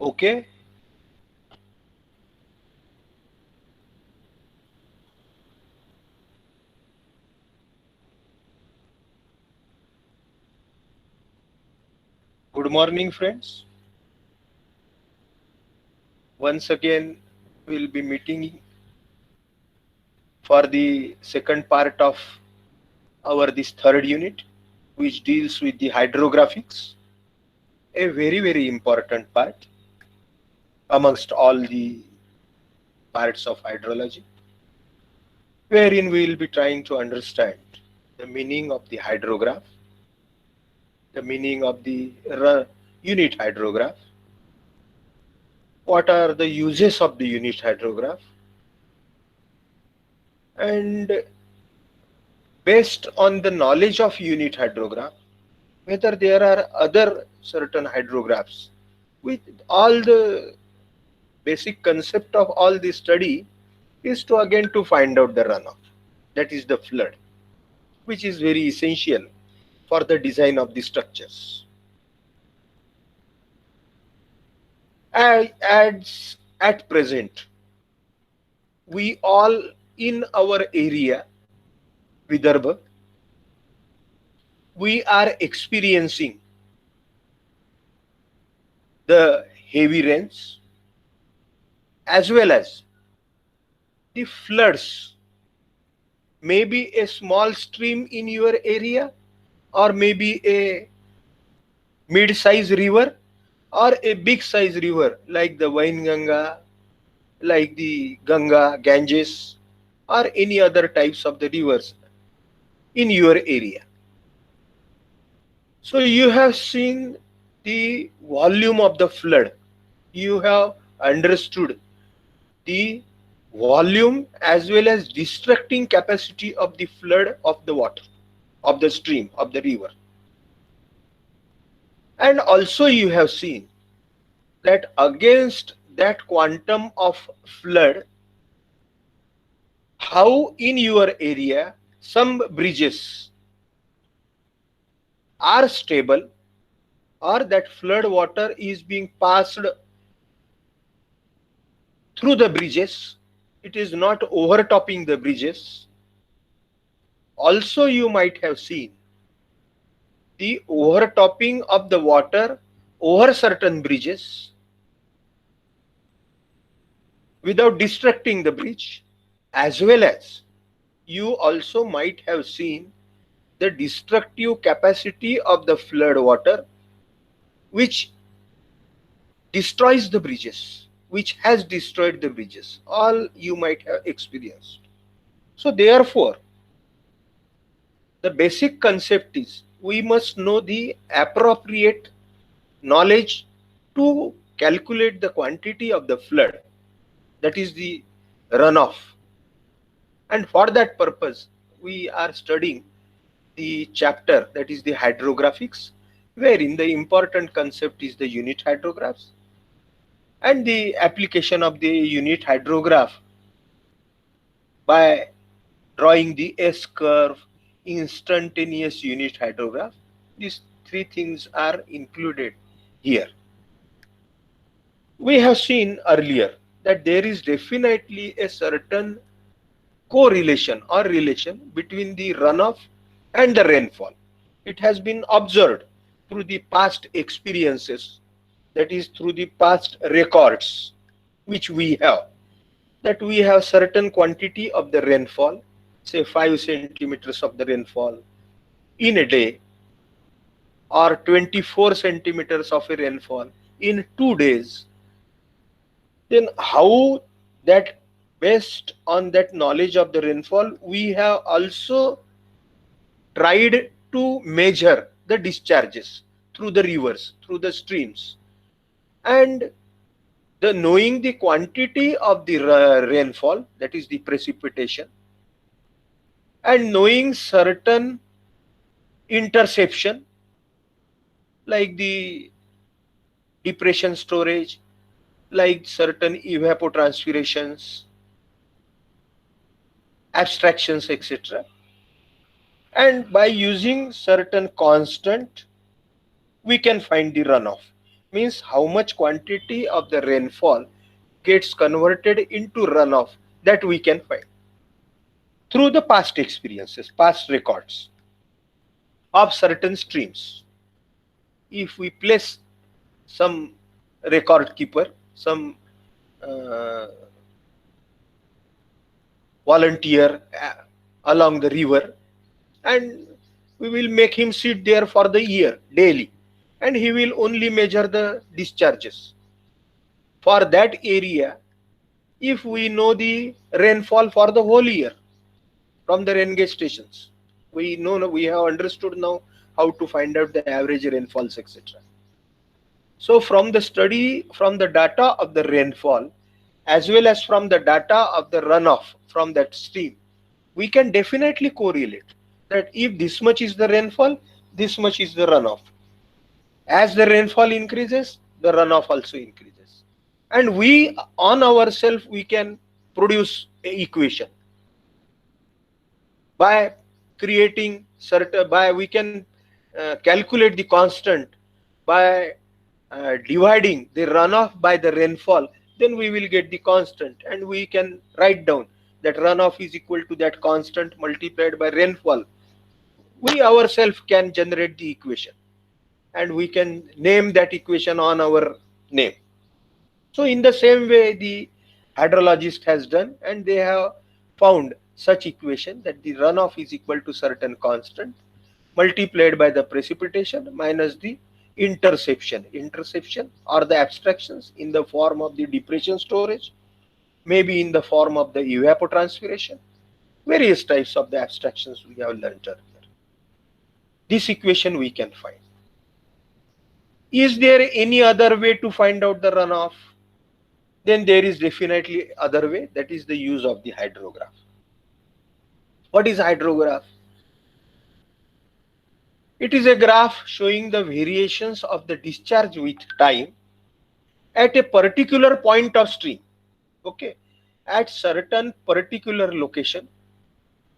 Okay. Good morning, friends. Once again, we'll be meeting for the second part of our this third unit, which deals with the hydrographics, a very important part amongst all the parts of hydrology, wherein we will be trying to understand the meaning of the hydrograph, the meaning of the unit hydrograph, what are the uses of the unit hydrograph, and based on the knowledge of unit hydrograph, whether there are other certain hydrographs with all the basic concept of all this study is to again to find out the runoff, that is the flood, which is very essential for the design of the structures. As at present, we all in our area, Vidarbha, we are experiencing the heavy rains as well as the floods. Maybe a small stream in your area, or maybe a mid-size river, or a big-size river like the Wainganga, like the Ganga, Ganges, or any other types of the rivers in your area. So you have seen the volume of the flood. You have understood the volume as well as destructing capacity of the flood of the water, of the stream, of the river. And also you have seen that against that quantum of flood, how in your area some bridges are stable, or that flood water is being passed through the bridges, it is not overtopping the bridges. Also you might have seen the overtopping of the water over certain bridges without destructing the bridge, as well as you also might have seen the destructive capacity of the flood water, which destroys the bridges, which has destroyed the bridges. All you might have experienced. So, therefore, the basic concept is we must know the appropriate knowledge to calculate the quantity of the flood, that is the runoff. And for that purpose, we are studying the chapter that is the hydrographics, wherein the important concept is the unit hydrographs and the application of the unit hydrograph by drawing the S curve, instantaneous unit hydrograph. These three things are included here. We have seen earlier that there is definitely a certain correlation or relation between the runoff and the rainfall. It has been observed through the past experiences, that is through the past records which we have, that we have certain quantity of the rainfall, say 5 centimeters of the rainfall in a day, or 24 centimeters of a rainfall in 2 days. Then how that, based on that knowledge of the rainfall, we have also tried to measure the discharges through the rivers, through the streams, and the knowing the quantity of the rainfall, that is the precipitation, and knowing certain interception like the depression storage, like certain evapotranspirations, abstractions, etc. And by using certain constant, we can find the runoff. means how much quantity of the rainfall gets converted into runoff, that we can find through the past experiences, past records of certain streams. If we place some record keeper, some uh, volunteer along the river, and we will make him sit there for the year daily, and he will only measure the discharges for that area. If we know the rainfall for the whole year from the rain gauge stations, we know, we have understood now how to find out the average rainfalls, etc. So from the study, from the data of the rainfall, as well as from the data of the runoff from that stream, we can definitely correlate that if this much is the rainfall, this much is the runoff. As the rainfall increases, the runoff also increases. And we on ourselves, we can produce a equation by creating certain, by we can calculate the constant by dividing the runoff by the rainfall. Then we will get the constant, and we can write down that runoff is equal to that constant multiplied by rainfall. We ourselves can generate the equation, and we can name that equation on our name. So in the same way the hydrologist has done, and they have found such equation that the runoff is equal to certain constant multiplied by the precipitation minus the interception or the abstractions in the form of the depression storage, maybe in the form of the evapotranspiration, various types of the abstractions we have learned earlier. This equation we can find. Is there any other way to find out the runoff? Then there is definitely other way, that is the use of the hydrograph. What is hydrograph? It is a graph showing the variations of the discharge with time at a particular point of stream. Okay, at certain particular location.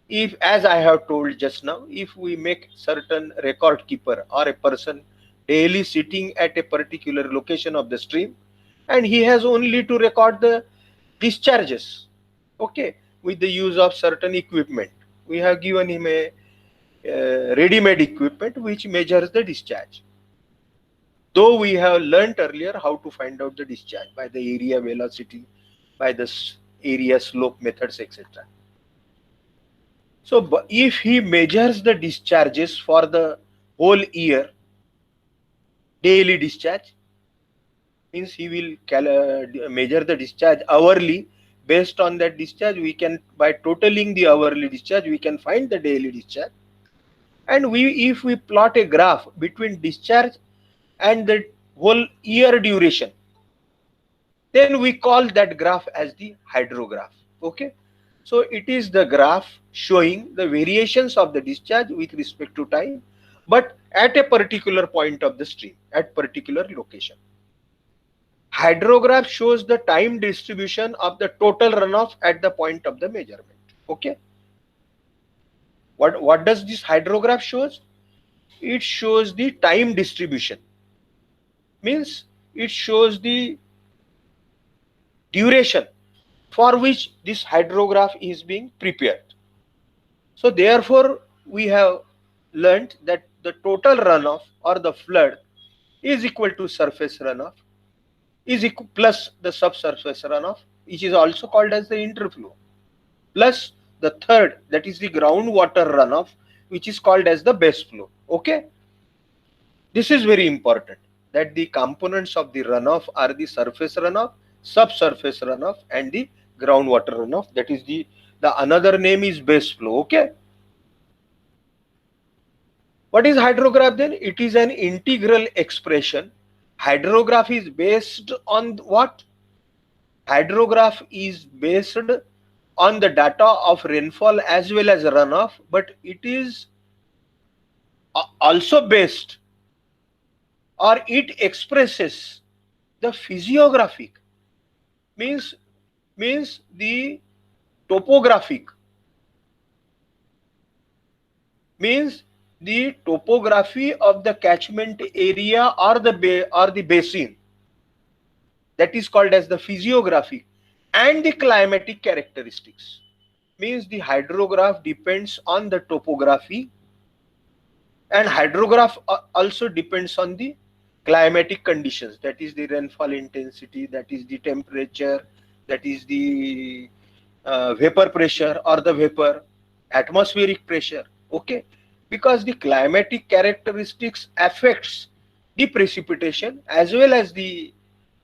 If, as I have told just now, if we make certain record keeper or a person daily sitting at a particular location of the stream, and he has only to record the discharges, okay, with the use of certain equipment. We have given him a ready-made equipment which measures the discharge. Though we have learnt earlier how to find out the discharge by the area velocity, by the area slope methods, etc. So if he measures the discharges for the whole year, daily discharge, means he will measure the discharge hourly. Based on that discharge, we can, by totaling the hourly discharge, we can find the daily discharge. And if we plot a graph between discharge and the whole year duration, then we call that graph as the hydrograph. Okay, so it is the graph showing the variations of the discharge with respect to time, but at a particular point of the stream, at particular location. Hydrograph shows the time distribution of the total runoff at the point of the measurement. Okay, what does this hydrograph shows? It shows the time distribution, means it shows the duration for which this hydrograph is being prepared. So therefore we have learnt that the total runoff or the flood is equal to surface runoff is equal plus the subsurface runoff, which is also called as the interflow, plus the third, that is the groundwater runoff, which is called as the base flow. Okay, this is very important, that the components of the runoff are the surface runoff, subsurface runoff, and the groundwater runoff. That is the another name is base flow. Okay, what is hydrograph then? It is an integral expression. Hydrograph is based on what? Hydrograph is based on the data of rainfall as well as runoff, but it is also based, or it expresses the physiographic, means the topographic, means the topography of the catchment area or the basin, that is called as the physiography, and the climatic characteristics. Means the hydrograph depends on the topography, and hydrograph also depends on the climatic conditions, that is the rainfall intensity, that is the temperature, that is the vapor pressure or the vapor, atmospheric pressure. Okay, because the climatic characteristics affects the precipitation as well as the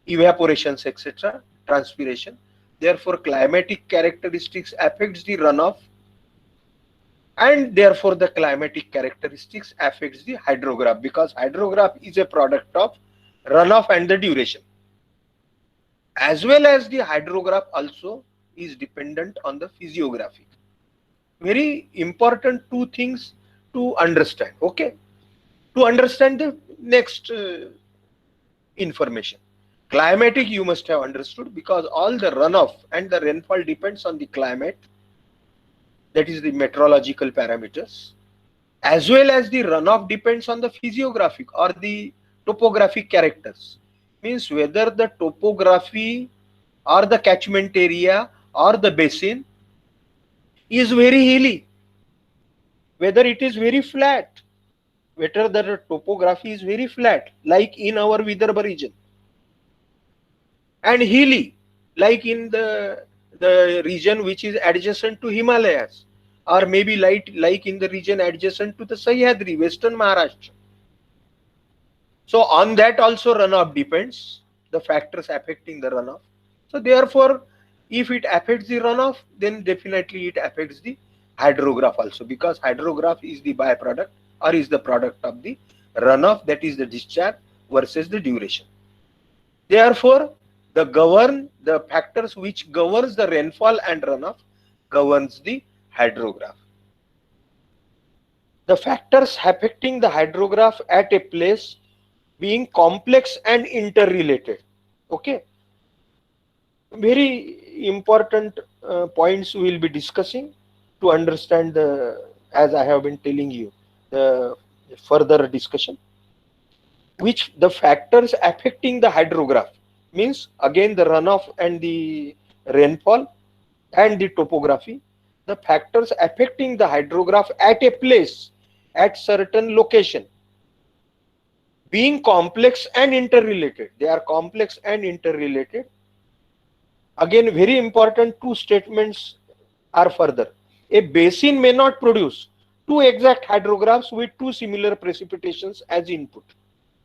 evaporations, etc., transpiration. Therefore climatic characteristics affects the runoff, and therefore the climatic characteristics affects the hydrograph, because hydrograph is a product of runoff and the duration, as well as the hydrograph also is dependent on the physiography. Very important two things to understand. Okay, to understand the next information, climatic you must have understood, because all the runoff and the rainfall depends on the climate, that is the meteorological parameters, as well as the runoff depends on the physiographic or the topographic characters. Means whether the topography or the catchment area or the basin is very hilly, whether it is very flat, whether the topography is very flat like in our Vidarbha region, and hilly like in the region which is adjacent to Himalayas, or maybe like in the region adjacent to the Sahyadri, Western Maharashtra. So on that also runoff depends, the factors affecting the runoff. So therefore, if it affects the runoff, then definitely it affects the hydrograph also, because hydrograph is the byproduct or is the product of the runoff, that is the discharge versus the duration. Therefore, the factors which governs the rainfall and runoff governs the hydrograph. The factors affecting the hydrograph at a place being complex and interrelated. Okay, very important points we will be discussing to understand the, as I have been telling you, the further discussion. Which the factors affecting the hydrograph means again the runoff and the rainfall and the topography. The factors affecting the hydrograph at a place, at certain location, being complex and interrelated. They are complex and interrelated. Again, very important two statements are further. A basin may not produce two exact hydrographs with two similar precipitations as input.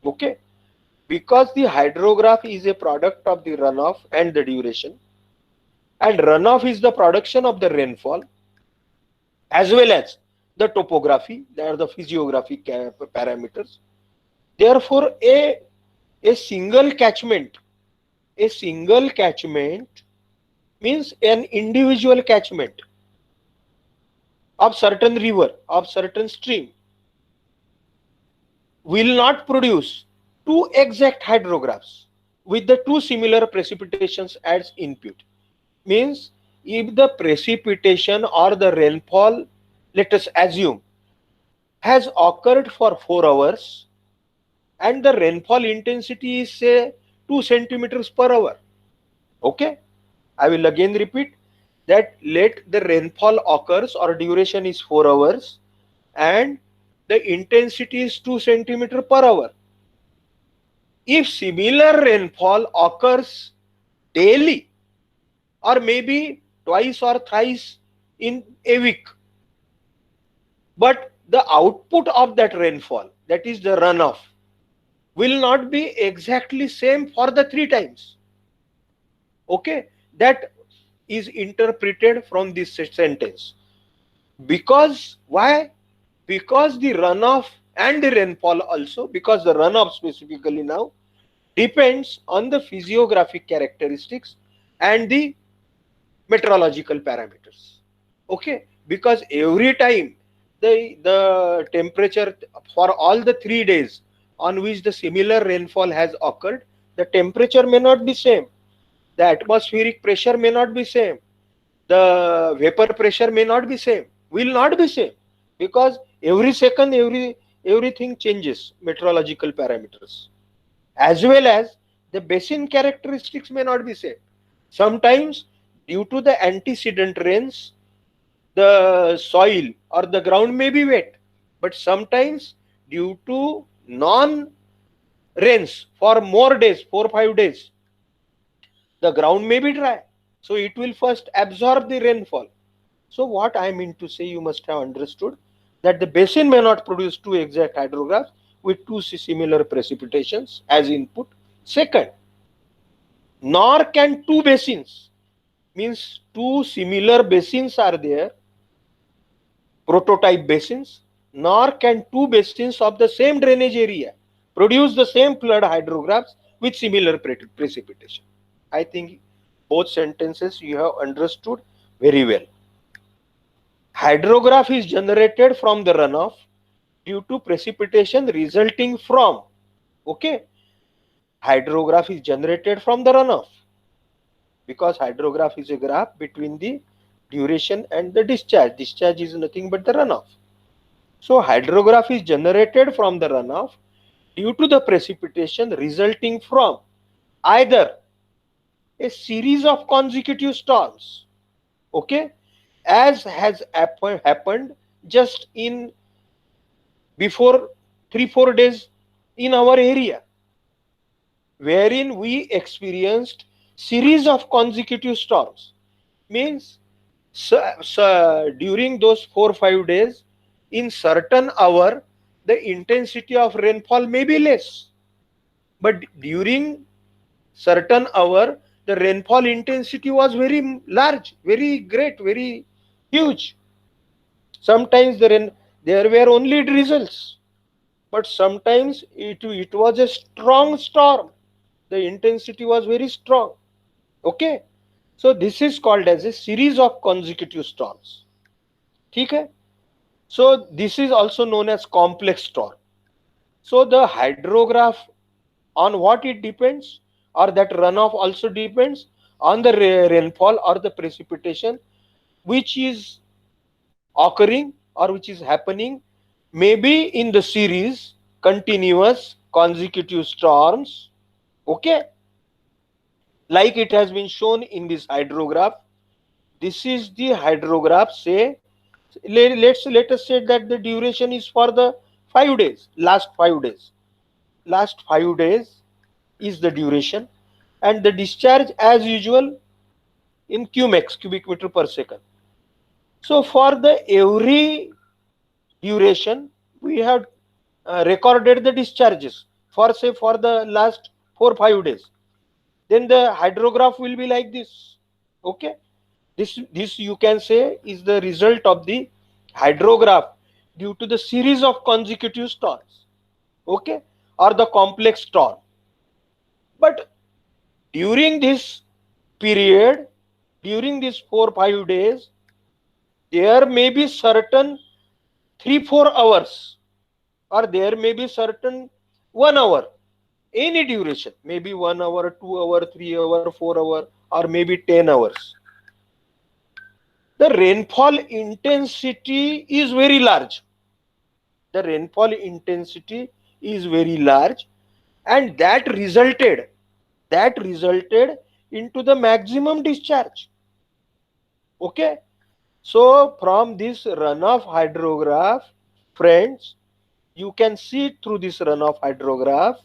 Okay, because the hydrograph is a product of the runoff and the duration, and runoff is the production of the rainfall as well as the topography, they are the physiographic parameters. Therefore, a single catchment means an individual catchment of certain river, of certain stream, will not produce two exact hydrographs with the two similar precipitations as input. Means if the precipitation or the rainfall, let us assume, has occurred for 4 hours and the rainfall intensity is say 2 centimeters per hour. Okay, I will again repeat that let the rainfall occurs or duration is 4 hours and the intensity is 2 centimeter per hour. If similar rainfall occurs daily or maybe twice or thrice in a week, but the output of that rainfall, that is the runoff, will not be exactly same for the 3 times. Okay, that is interpreted from this sentence. Because why? Because the runoff and the rainfall also, because the runoff specifically now depends on the physiographic characteristics and the meteorological parameters. Okay, because every time the temperature for all the 3 days on which the similar rainfall has occurred, the temperature may not be same, the atmospheric pressure may not be same, the vapor pressure may not be same, will not be same, because Every second, everything changes meteorological parameters, as well as the basin characteristics may not be set. Sometimes, due to the antecedent rains, the soil or the ground may be wet, but sometimes due to non rains for more days, 4 5 days, the ground may be dry. So it will first absorb the rainfall. So what I mean to say, you must have understood that the basin may not produce two exact hydrographs with two similar precipitations as input. Second, nor can two basins, means two similar basins are there, prototype basins, nor can two basins of the same drainage area produce the same flood hydrographs with similar precipitation. I think both sentences you have understood very well. Hydrograph is generated from the runoff due to precipitation resulting from, okay, hydrograph is generated from the runoff because hydrograph is a graph between the duration and the discharge. Discharge is nothing but the runoff. So hydrograph is generated from the runoff due to the precipitation resulting from either a series of consecutive storms, okay, as has happened just in before 3 4 days in our area, wherein we experienced series of consecutive storms. Means during those 4 5 days, in certain hour the intensity of rainfall may be less, but during certain hour the rainfall intensity was very large, very great, very huge. Sometimes there were only drizzles, but sometimes it was a strong storm. The intensity was very strong. Okay, so this is called as a series of consecutive storms. Okay, so this is also known as complex storm. So the hydrograph, on what it depends, or that runoff also depends on the rainfall or the precipitation which is occurring or which is happening, maybe in the series continuous consecutive storms, okay, like it has been shown in this hydrograph. This is the hydrograph. Say let us say that the duration is for the 5 days, last 5 days is the duration, and the discharge as usual in cumex, cubic meter per second. So for the every duration we have recorded the discharges for, say, for the last 4 5 days. Then the hydrograph will be like this. Okay, this you can say is the result of the hydrograph due to the series of consecutive storms, okay, or the complex storm. But during this period, during these 4 5 days, there may be certain 3 4 hours, or there may be certain 1 hour, any duration, maybe 1 hour, 2 hour, 3 hour, 4 hour, or maybe 10 hours. The rainfall intensity is very large. The rainfall intensity is very large, and that resulted into the maximum discharge. Okay, so from this runoff hydrograph, friends, you can see through this runoff hydrograph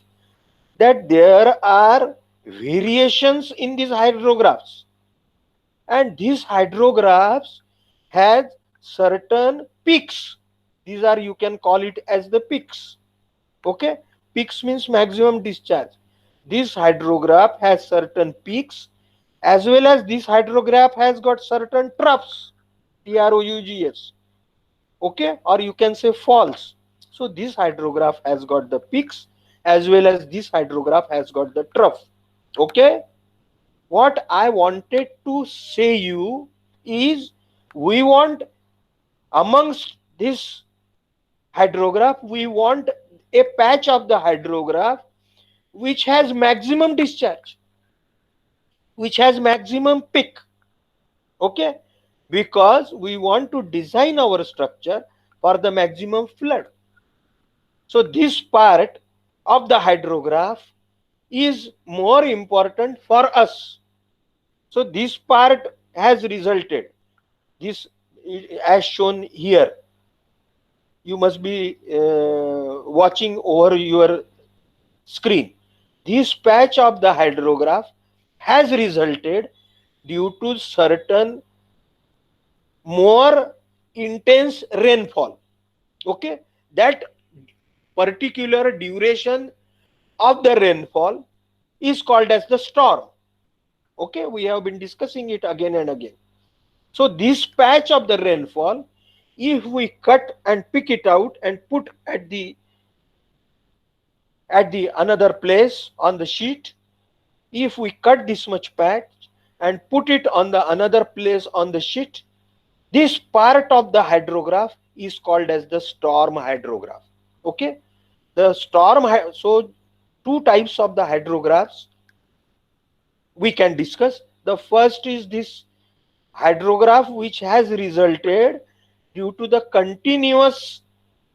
that there are variations in these hydrographs, and these hydrographs has certain peaks. These are, you can call it as the peaks. Okay, peaks means maximum discharge. This hydrograph has certain peaks, as well as this hydrograph has got certain troughs, troughs, okay, or you can say falls. So this hydrograph has got the peaks, as well as this hydrograph has got the trough. Okay, what I wanted to say you is, we want, amongst this hydrograph, we want a patch of the hydrograph which has maximum discharge, which has maximum peak. Okay, because we want to design our structure for the maximum flood. So this part of the hydrograph is more important for us. So this part has resulted, this as shown here. You must be watching over your screen. This patch of the hydrograph has resulted due to certain more intense rainfall. Okay, that particular duration of the rainfall is called as the storm. Okay, we have been discussing it again and again. So this patch of the rainfall, if we cut and pick it out and put at the another place on the sheet, if we cut this much patch and put it on the another place on the sheet, this part of the hydrograph is called as the storm hydrograph. Okay, the so two types of the hydrographs we can discuss. The first is this hydrograph which has resulted due to the continuous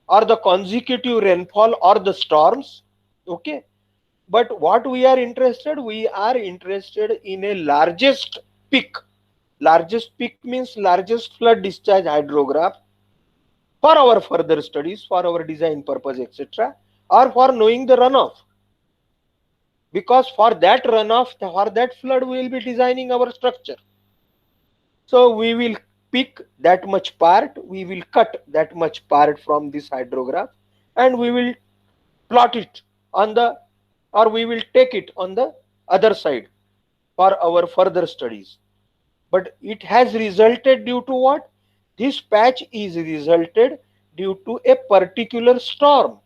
or the consecutive rainfall or the storms. Okay, but what we are interested in a largest peak means largest flood discharge hydrograph for our further studies, for our design purpose, etc., or for knowing the runoff. Because for that runoff, for that flood, we will be designing our structure. So we will pick that much part, we will cut that much part from this hydrograph, and we will plot it on the, or we will take it on the other side for our further studies. But it has resulted due to what? This patch is resulted due to a particular storm.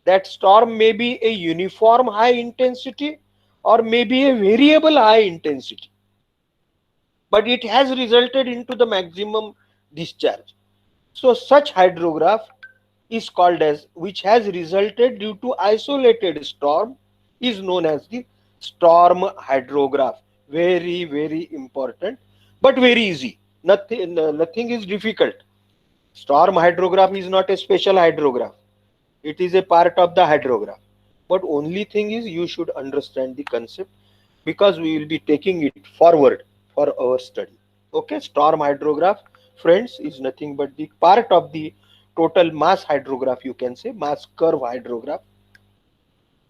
That storm may be a uniform high intensity or maybe a variable high intensity, but it has resulted into the maximum discharge. So such hydrograph is called as, which has resulted due to isolated storm, is known as the storm hydrograph. Very, very important, but very easy. Nothing is difficult. Storm hydrograph is not a special hydrograph. It is a part of the hydrograph. But only thing is you should understand the concept, because we will be taking it forward for our study. Okay, storm hydrograph, friends, is nothing but the part of the total mass hydrograph, you can say mass curve hydrograph.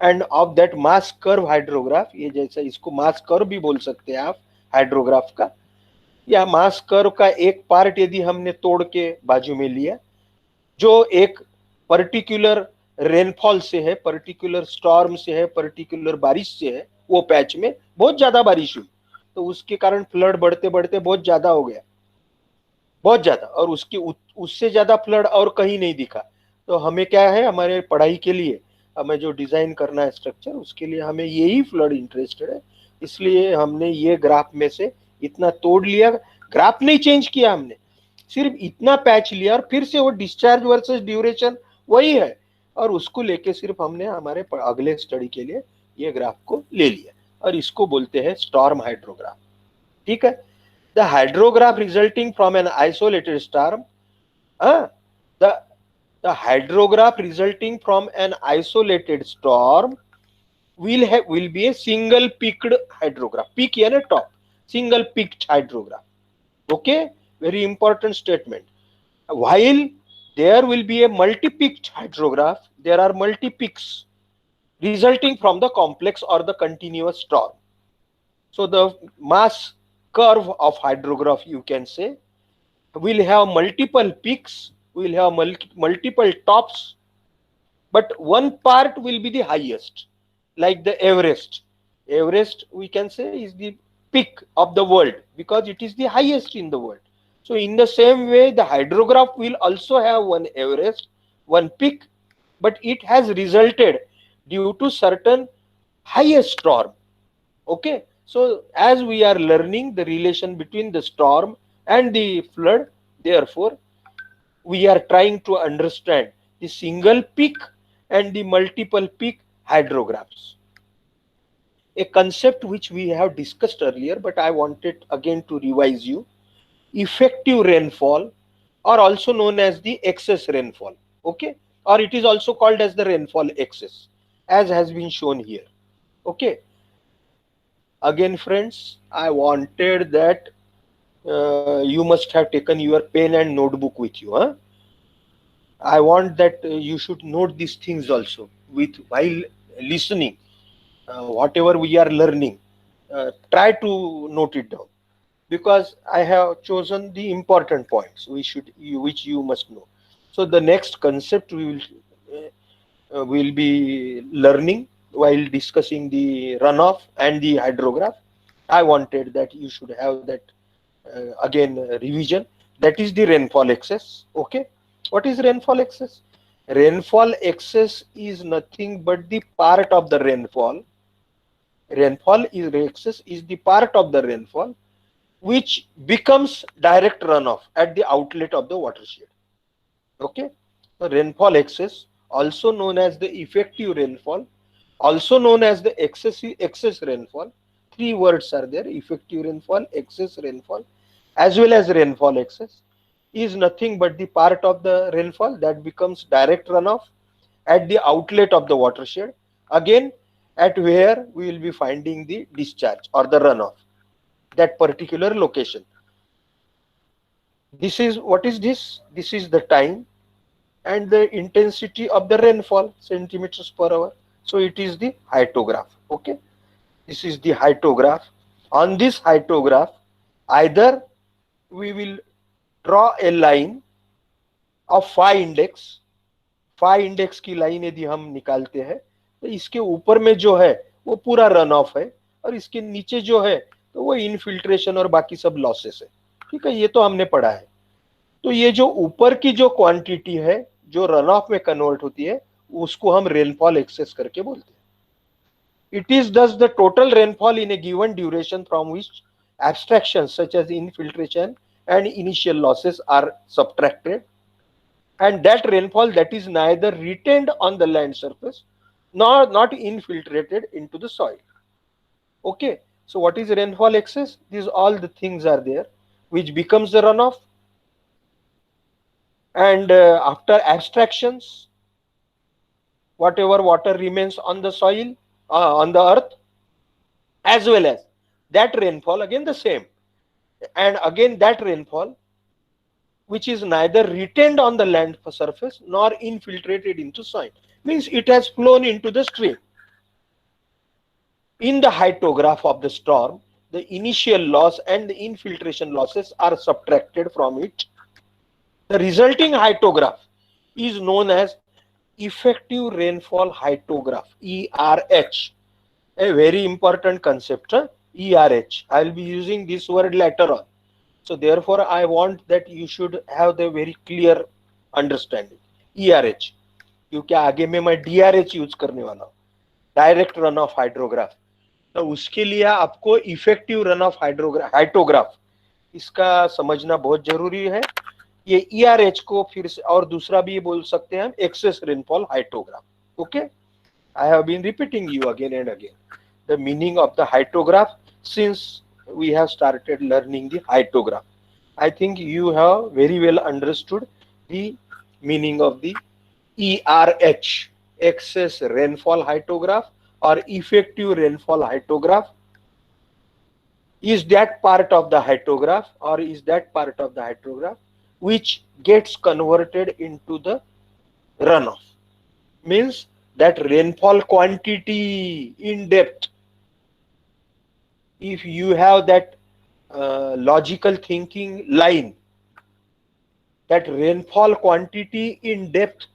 End of that mass curve hydrograph, ये जैसा इसको मास curve भी बोल सकते हैं आप hydrograph का, या मास कर्व का एक पार्ट यदि हमने तोड़ के बाजू में लिया, जो एक पर्टिकुलर रेनफॉल से है, पर्टिकुलर स्टॉर्म से है, पर्टिकुलर बारिश से है, वो पैच में बहुत ज्यादा बारिश हुई तो उसके कारण फ्लड बढ़ते बढ़ते बहुत ज्यादा हो गया, बहुत ज्यादा, और उससे ज्यादा फ्लड और कहीं नहीं दिखा। तो हमें क्या है, हमारे पढ़ाई के लिए हमें जो डिजाइन करना है स्ट्रक्चर, उसके लिए हमें यही फ्लड इंटरेस्टेड है, इसलिए हमने ये ग्राफ में से इतना तोड़ लिया, ग्राफ नहीं चेंज किया हमने, सिर्फ इतना पैच लिया और फिर से वो डिस्चार्ज वर्सेस ड्यूरेशन वही है, और उसको लेके सिर्फ हमने हमारे अगले स्टडी के लिए ये ग्राफ को ले लिया, और इसको बोलते हैं स्टॉर्म हाइड्रोग्राफ। ठीक है, the hydrograph resulting from an isolated storm, the hydrograph resulting from an isolated storm will be a single peaked hydrograph. Peak यानी top, single peaked hydrograph. Okay, very important statement. While there will be a multi-peaked hydrograph, there are multi-peaks resulting from the complex or the continuous storm. So the mass curve of hydrograph, you can say, will have multiple peaks, will have multiple tops, but one part will be the highest, like the Everest. Everest, we can say, is the peak of the world because it is the highest in the world. So in the same way, the hydrograph will also have one Everest, one peak, but it has resulted due to certain highest storm. Okay, so as we are learning the relation between the storm and the flood, therefore we are trying to understand the single peak and the multiple peak hydrographs, a concept which we have discussed earlier, but I wanted again to revise you. Effective rainfall or also known as the excess rainfall. Okay, or it is also called as the rainfall excess, as has been shown here. Okay, again friends, I wanted that you must have taken your pen and notebook with you, huh? I want that you should note these things also with while listening. Whatever we are learning, try to note it down, because I have chosen the important points which you must know. So the next concept we will be learning while discussing the runoff and the hydrograph. I wanted that you should have that again revision. That is the rainfall excess. Okay, what is rainfall excess? Rainfall excess is nothing but the part of the rainfall. Rainfall is excess is the part of the rainfall which becomes direct runoff at the outlet of the watershed. Okay, so rainfall excess, also known as the effective rainfall, also known as the excess rainfall. Three words are there: effective rainfall, excess rainfall, as well as rainfall excess, is nothing but the part of the rainfall that becomes direct runoff at the outlet of the watershed. Again, at where we will be finding the discharge or the runoff, that particular location. This is what is this? This is the time and the intensity of the rainfall, centimeters per hour. So it is the hydrograph. Okay, this is the hydrograph. On this hydrograph, either we will draw a line of phi index. Phi index की line यदि हम निकालते हैं तो इसके ऊपर में जो है वो पूरा रन ऑफ है, और इसके नीचे जो है तो वो इनफिल्ट्रेशन और बाकी सब लॉसेस है। ठीक है, ये तो हमने पढ़ा है। तो ये जो ऊपर की जो क्वांटिटी है जो रन ऑफ में कन्वर्ट होती है उसको हम रेनफॉल एक्सेस करके बोलते हैं। इट इज दस the total rainfall in A given duration from which abstractions such as infiltration and initial losses are subtracted, and that rainfall that is neither retained on the land surface nor not infiltrated into the soil. Okay, so what is rainfall excess? These all the things are there which becomes the runoff, and after abstractions whatever water remains on the soil, on the earth, as well as that rainfall, again the same, and again that rainfall which is neither retained on the land surface nor infiltrated into soil, means it has flown into the stream. In the hydrograph of the storm, the initial loss and the infiltration losses are subtracted from it. The resulting hydrograph is known as effective rainfall hydrograph, ERH. A very important concept, ERH. I will be using this word later on. So therefore, I want that you should have the very clear understanding. ERH, क्योंकि आगे में मैं DRH use करने वाला हूँ, direct run of hydrograph. तो उसके लिए आपको इफेक्टिव रन ऑफ हाइड्रोग्राफ इसका समझना बहुत जरूरी है। ये ERH को फिर से और दूसरा भी बोल सकते हैं हम, excess rainfall hydrograph. Okay, I have been repeating you again and again the meaning of the hydrograph since we have started learning the hydrograph. I think you have very well understood the meaning of the ERH, excess rainfall hydrograph or effective rainfall hydrograph. Is that part of the hydrograph, or is that part of the hydrograph which gets converted into the runoff? Means that rainfall quantity in depth. If you have that logical thinking line, that rainfall quantity in depth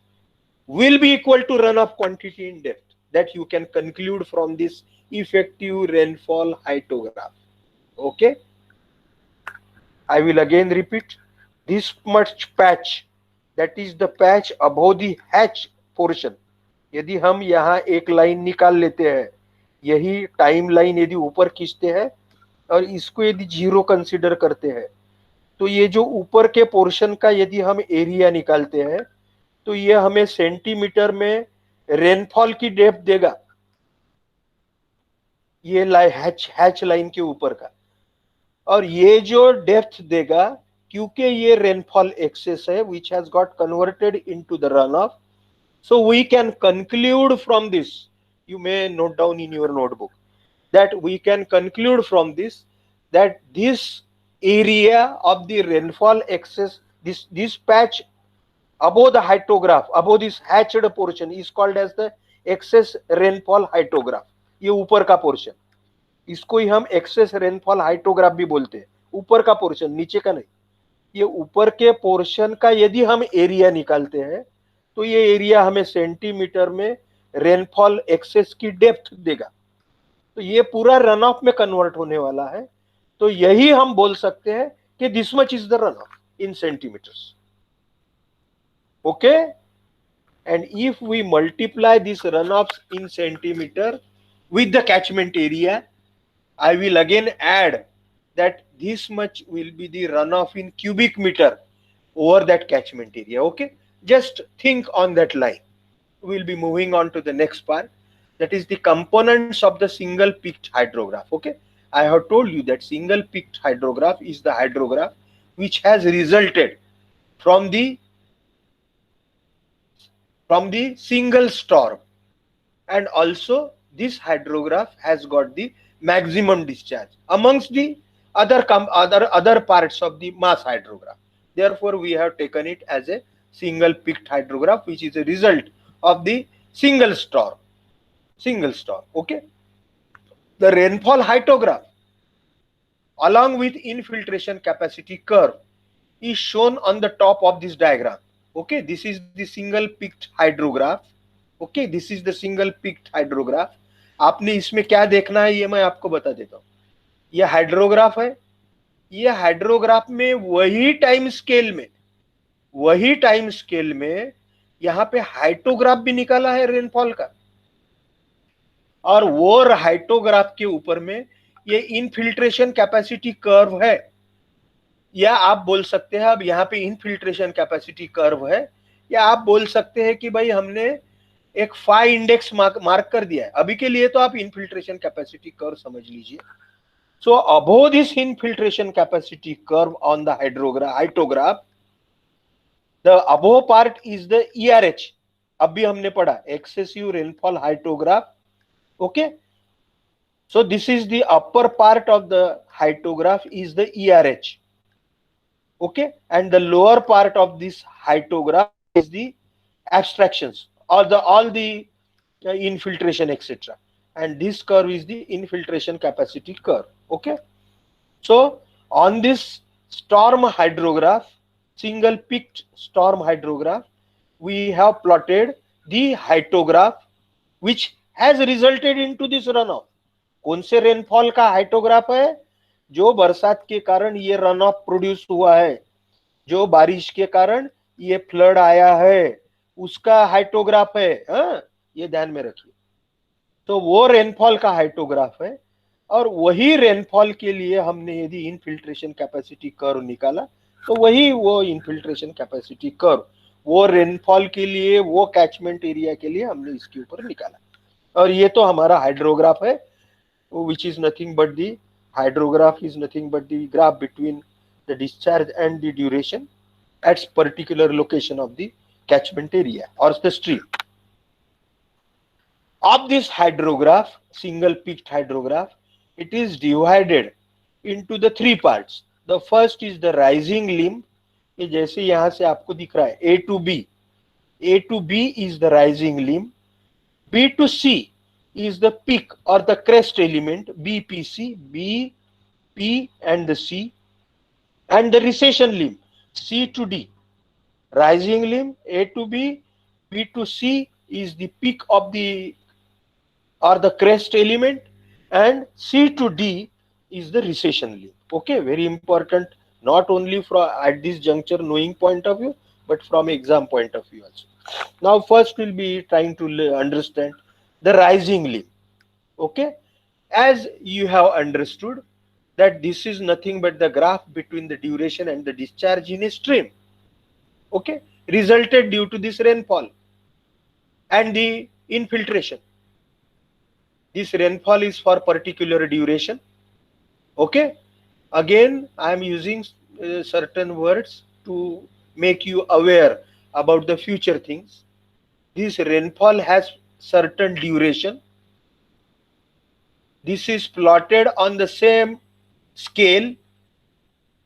will be equal to runoff quantity in depth, that you can conclude from this effective rainfall hydrograph. Okay, I will again repeat, this much patch, that is the patch above the hatch portion, यदि हम यहाँ एक line निकाल लेते हैं, यही time line यदि ऊपर खींचते हैं और इसको यदि जीरो कंसीडर करते हैं, तो ये जो ऊपर के पोर्शन का यदि हम एरिया निकालते हैं तो ये हमें सेंटीमीटर में रेनफॉल की डेप्थ देगा, ये हैच लाइन के ऊपर का, और ये जो डेप्थ देगा क्योंकि ये रेनफॉल एक्सेस है which has got converted into the runoff. So we can conclude from this, you may note down in your notebook, that we can conclude from this that this area of the rainfall excess, this patch above the hydrograph, above this hatched portion is called as the excess rainfall hydrograph. ये ऊपर का portion, इसको ही हम excess rainfall hydrograph भी बोलते हैं. ऊपर का पोर्शन, नीचे का नहीं. ये ऊपर के पोर्शन का यदि हम एरिया निकालते हैं तो ये एरिया हमें सेंटीमीटर में रेनफॉल एक्सेस की डेप्थ देगा. तो ये पूरा रन ऑफ में कन्वर्ट होने वाला है. तो यही हम बोल सकते हैं कि this much is the runoff in centimeters. Okay, and if we multiply this runoff in centimeter with the catchment area, I will again add that this much will be the runoff in cubic meter over that catchment area. Okay, just think on that line. We will be moving on to the next part, that is the components of the single peaked hydrograph. Okay, I have told you that single peaked hydrograph is the hydrograph which has resulted from the single storm, and also this hydrograph has got the maximum discharge amongst the other parts of the mass hydrograph. Therefore, we have taken it as a single peaked hydrograph, which is a result of the single storm. Okay, the rainfall hydrograph along with infiltration capacity curve is shown on the top of this diagram. Okay, this is the single peaked hydrograph. Okay, this is the single peaked hydrograph. आपने इसमें क्या देखना है ये मैं आपको बता देता हूं. ये हाइड्रोग्राफ है. ये हाइड्रोग्राफ में वही टाइम स्केल में यहाँ पे हाइड्रोग्राफ भी निकाला है रेनफॉल का, और वो हाइड्रोग्राफ के ऊपर में ये इनफिल्ट्रेशन कैपेसिटी कर्व है, या आप बोल सकते हैं अब यहाँ पे इनफिल्ट्रेशन कैपेसिटी कर्व है, या आप बोल सकते हैं कि भाई हमने एक फाई इंडेक्स मार्क कर दिया है. अभी के लिए तो आप इनफिल्ट्रेशन कैपेसिटी कर्व समझ लीजिए. So above this infiltration capacity curve on the hydrograph, the above part is the ERH. अभी हमने पढ़ा excessive rainfall hydrograph. Okay, so this is the upper part of the hydrograph is the ERH. Okay, and the lower part of this hydrograph is the abstractions, or all the infiltration, etc. And this curve is the infiltration capacity curve. Okay, so on this storm hydrograph, single peaked storm hydrograph, we have plotted the hydrograph which has resulted into this runoff. कौन से rainfall का hydrograph है? जो बरसात के कारण ये run of produce हुआ है, जो बारिश के कारण ये फ्लड आया है, उसका हाइड्रोग्राफ है. ये ध्यान में रखिए. तो वो रेनफॉल का हाइड्रोग्राफ है, और वही रेनफॉल के लिए हमने यदि इनफिल्ट्रेशन कैपेसिटी कर्व निकाला तो वही वो इनफिल्ट्रेशन कैपेसिटी कर्व वो रेनफॉल के लिए, वो कैचमेंट एरिया के लिए हमने इसके ऊपर निकाला. और ये तो हमारा हाइड्रोग्राफ है, which is nothing but the hydrograph is nothing but the graph between the discharge and the duration at particular location of the catchment area or the stream. Of this hydrograph, single peaked hydrograph, it is divided into the three parts. The first is the rising limb. ये जैसे यहाँ से आपको दिख रहा है A to B. A to B is the rising limb. B to C is the peak or the crest element, BPC, B, P and the C, and the recession limb, C to D. Rising limb, A to B, B to C is the peak of the or the crest element, and C to D is the recession limb. Okay, very important, not only from at this juncture knowing point of view, but from exam point of view also. Now first we'll be trying to understand the rising limb. Okay, as you have understood that this is nothing but the graph between the duration and the discharge in a stream. Okay, resulted due to this rainfall and the infiltration. This rainfall is for particular duration. Okay, again I am using certain words to make you aware about the future things. This rainfall has certain duration. This is plotted on the same scale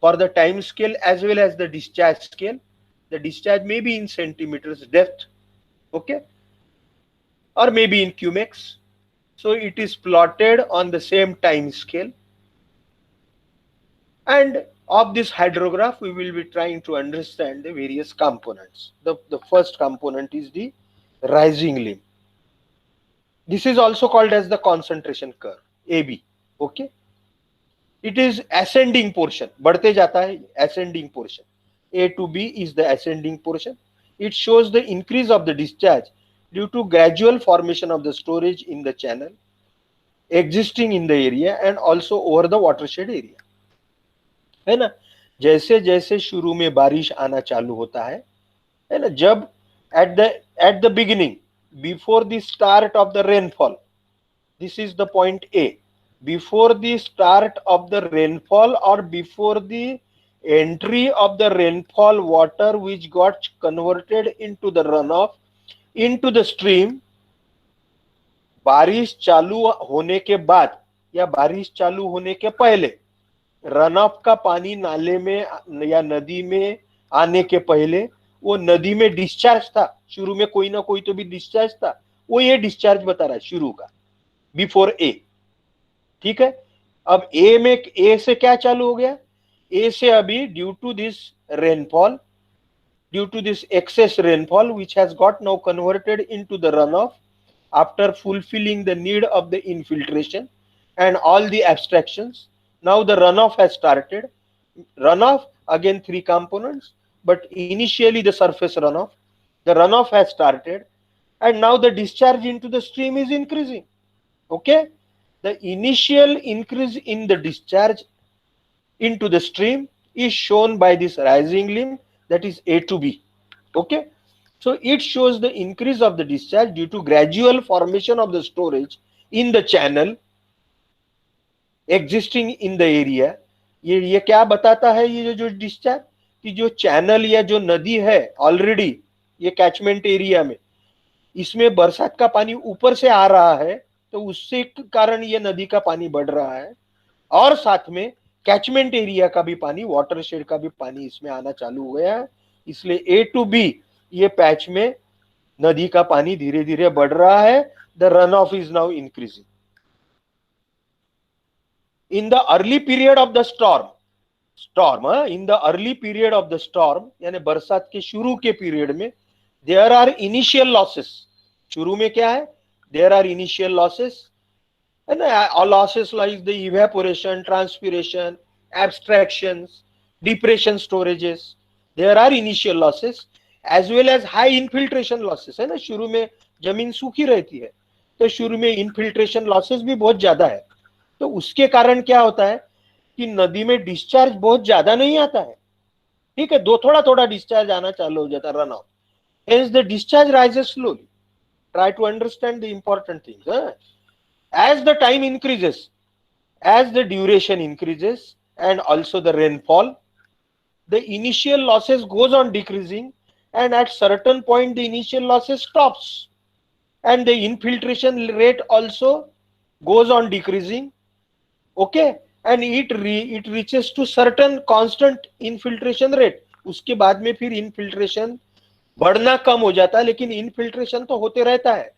for the time scale as well as the discharge scale. The discharge may be in centimeters depth, okay, or maybe in cumex. So it is plotted on the same time scale. And of this hydrograph, we will be trying to understand the various components. The first component is the rising limb. This is also called as the concentration curve, AB. Okay. It is ascending portion. बढ़ते जाता है, ascending portion. A to B is the ascending portion. It shows the increase of the discharge due to gradual formation of the storage in the channel existing in the area and also over the watershed area. है ना, जैसे जैसे शुरू में बारिश आना चालू होता है ना, जब at the beginning, before the start of the rainfall, this is the point A, before the start of the rainfall or before the entry of the rainfall water which got converted into the runoff into the stream, बारिश चालू होने के बाद या बारिश चालू होने के पहले रन ऑफ का पानी नाले में या नदी में आने के पहले वो नदी में डिस्चार्ज था, शुरू में कोई ना कोई तो भी डिस्चार्ज था, वो ये डिस्चार्ज बता रहा है शुरू का, बिफोर ए। ठीक है, अब ए में ए से क्या चालू हो गया, ए से अभी due to this rainfall, due to this excess rainfall which has got now converted into the runoff after fulfilling the need of the infiltration and all the abstractions. Now the runoff has started. Runoff, again 3 components, but initially the surface runoff. The runoff has started and now the discharge into the stream is increasing. Okay, the initial increase in the discharge into the stream is shown by this rising limb, that is A to B. Okay, so it shows the increase of the discharge due to gradual formation of the storage in the channel existing in the area. ये क्या बताता है, ये जो discharge कि जो channel या जो नदी है ऑलरेडी ये कैचमेंट एरिया में, इसमें बरसात का पानी ऊपर से आ रहा है तो उससे कारण ये नदी का पानी बढ़ रहा है और साथ में कैचमेंट एरिया का भी पानी, वाटरशेड का भी पानी इसमें आना चालू हो गया है. इसलिए ए टू बी ये पैच में नदी का पानी धीरे धीरे बढ़ रहा है. The run of is now increasing. In the early period of the storm, in the early period of the storm, यानी बरसात के शुरू के पीरियड में, there are initial losses. शुरू में क्या है, there are initial losses, and all losses like the evaporation, transpiration, abstractions, depression storages. There are initial losses as well as high infiltration losses. है ना, शुरू में जमीन सूखी रहती है तो शुरू में infiltration losses भी बहुत ज्यादा है. तो उसके कारण क्या होता है कि नदी में डिस्चार्ज बहुत ज्यादा नहीं आता है. ठीक है, दो थोड़ा थोड़ा डिस्चार्ज आना चालू हो जाता है, run out. Hence the discharge rises slowly. Try to understand the important things. As the time increases, as the duration increases and also the rainfall, the initial losses goes on decreasing and at certain point the initial losses stops and the infiltration rate also goes on decreasing. Okay, and it reaches to certain constant infiltration rate. उसके बाद में फिर infiltration बढ़ना कम हो जाता है, लेकिन infiltration तो होते रहता है.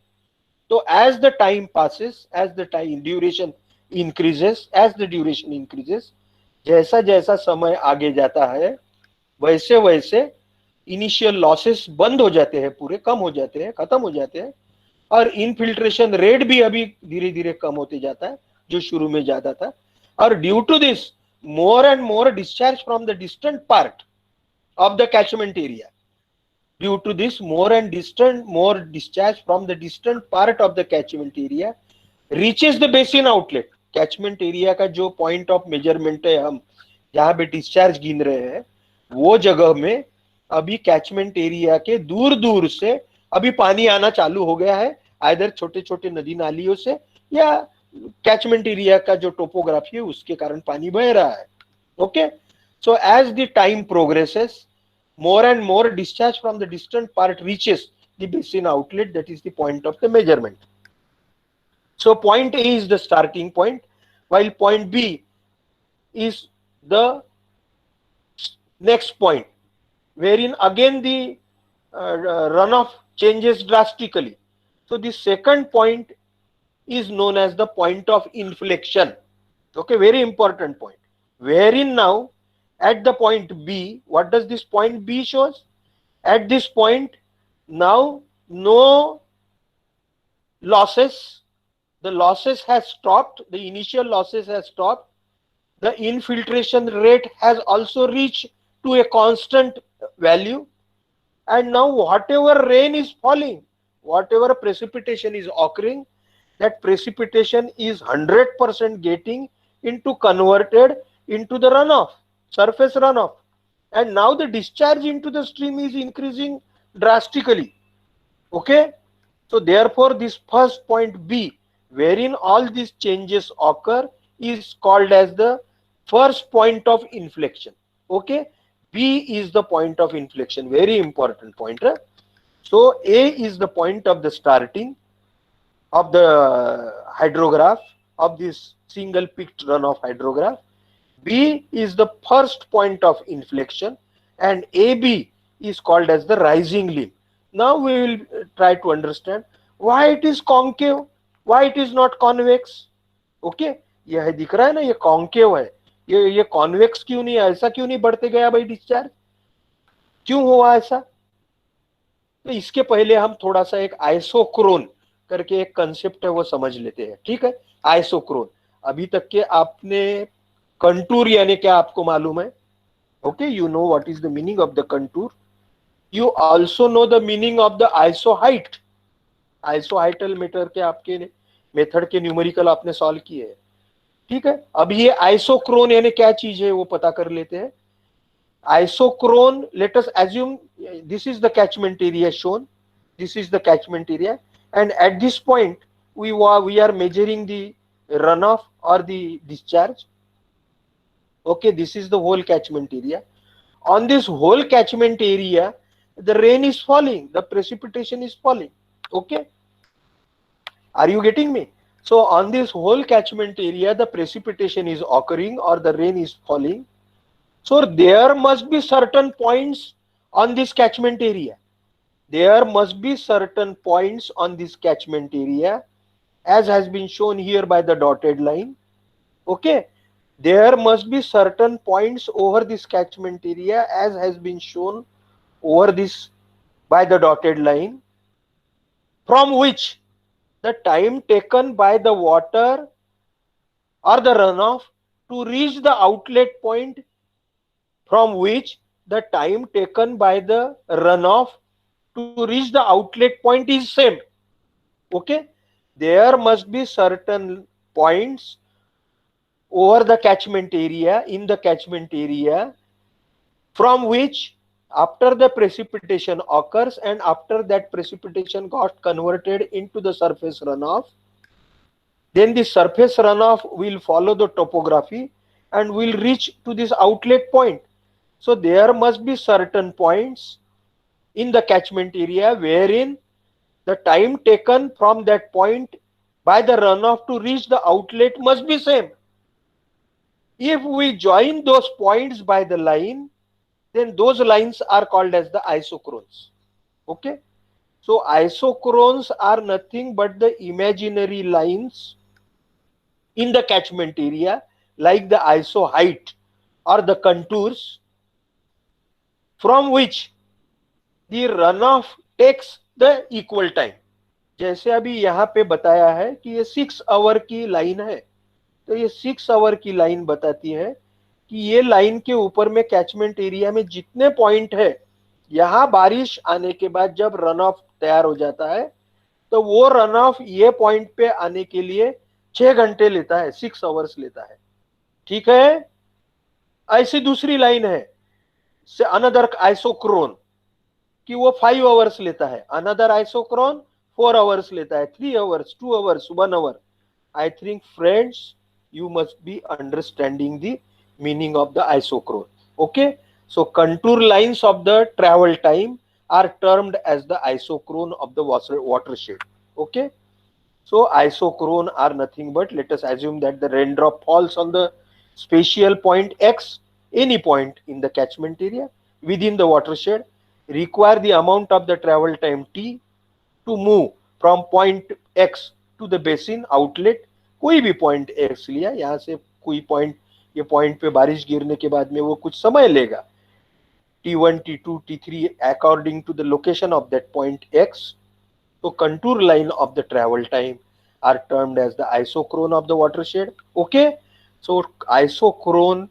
तो as the time passes, as the time duration increases, जैसा जैसा समय आगे जाता है वैसे वैसे initial losses बंद हो जाते हैं, पूरे कम हो जाते हैं, खत्म हो जाते हैं, और इनफिल्ट्रेशन रेट भी अभी धीरे धीरे कम होते जाता है जो शुरू में ज्यादा था. और due to this more and more discharge from the distant part of the catchment area, due to this more discharge from the distant part of the catchment area reaches the basin outlet. Catchment area का जो point of measurement है, हम जहां पे discharge गिन रहे हैं, वो जगह में अभी कैचमेंट एरिया के दूर दूर से अभी पानी आना चालू हो गया है, आइदर छोटे छोटे नदी नालियों से या कैचमेंट एरिया का जो टोपोग्राफी है उसके कारण पानी बह रहा है. Okay, So as the time progresses, more and more discharge from the distant part reaches the basin outlet, that is the point of the measurement. So point A is the starting point, while point B is the next point, wherein again the runoff changes drastically. So the second point is known as the point of inflection. Okay, very important point. Wherein now at the point B, what does this point B shows? At this point, now no losses. The losses has stopped. The initial losses has stopped. The infiltration rate has also reached to a constant value. And now whatever rain is falling, whatever precipitation is occurring, that precipitation is 100% getting into converted into the runoff, surface runoff. And now the discharge into the stream is increasing drastically. Okay, so therefore this first point B, wherein all these changes occur, is called as the first point of inflection. Okay, B is the point of inflection, very important point. So A is the point of the starting of the hydrograph, of this single peaked runoff hydrograph. B is the first point of inflection, and AB is called as the rising limb. Now we will try to understand why it is concave, why it is not convex. Okay, यह दिख रहा है ना, ये concave है, ये convex क्यों नहीं है, ऐसा क्यों नहीं बढ़ते गया भाई डिस्चार्ज, क्यों हुआ ऐसा? तो इसके पहले हम थोड़ा सा एक आइसोक्रोन करके एक कंसेप्ट है वो समझ लेते हैं. ठीक है, आइसोक्रोन. अभी तक के आपने कंटूर यानी क्या आपको मालूम है? Okay, you know what is the meaning of the contour. You also know the meaning of the isohyet. Isohyetal meter के आपके मेथड के न्यूमेरिकल आपने सॉल्व किए हैं. ठीक है, अब ये आइसोक्रोन यानी क्या चीज है वो पता कर लेते हैं. Isochrone, let us assume this is the catchment area shown. This is the catchment area, and at this point we are measuring the runoff or the discharge. Okay, this is the whole catchment area. On this whole catchment area, the rain is falling, the precipitation is falling. Okay, are you getting me? So on this whole catchment area, the precipitation is occurring or the rain is falling. So there must be certain points on this catchment area. There must be certain points on this catchment area, as has been shown here by the dotted line. Okay, there must be certain points over this catchment area, as has been shown over this by the dotted line, from which the time taken by the water or the runoff to reach the outlet point, from which the time taken by the runoff to reach the outlet point is same. Okay, there must be certain points over the catchment area, in the catchment area, from which after the precipitation occurs and after that precipitation got converted into the surface runoff, then the surface runoff will follow the topography and will reach to this outlet point. So there must be certain points in the catchment area wherein the time taken from that point by the runoff to reach the outlet must be same. If we join those points by the line, then those lines are called as the isochrones. Okay, so isochrones are nothing but the imaginary lines in the catchment area, like the isoheight or the contours, from which the runoff takes the equal time. जैसे अभी यहाँ पे बताया है कि ये 6 our की line है, तो ये 6 आवर की लाइन बताती है कि ये लाइन के ऊपर में कैचमेंट एरिया में जितने पॉइंट है, यहाँ बारिश आने के बाद जब रन ऑफ तैयार हो जाता है तो वो रन ऑफ ये पॉइंट पे आने के लिए 6 घंटे लेता है, 6 आवर्स लेता है. ठीक है, ऐसी दूसरी लाइन है से अनदर आइसोक्रोन कि वो 5 आवर्स लेता है, अनदर आइसोक्रोन 4 आवर्स लेता है, 3 hours, 2 hours, 1 hour. I think friends, you must be understanding the meaning of the isochrone. Okay, so contour lines of the travel time are termed as the isochrone of the watershed. Okay, so isochrone are nothing but, let us assume that the raindrop falls on the spatial point X, any point in the catchment area within the watershed, require the amount of the travel time T to move from point X to the basin outlet. कोई भी point X लिया, यहाँ से कोई point, ये point पे बारिश गिरने के बाद में वो कुछ समय लेगा, T1, T2, T3 according to the location of that point X. So contour line of the travel time are termed as the isochrone of the watershed. Okay, so isochrone,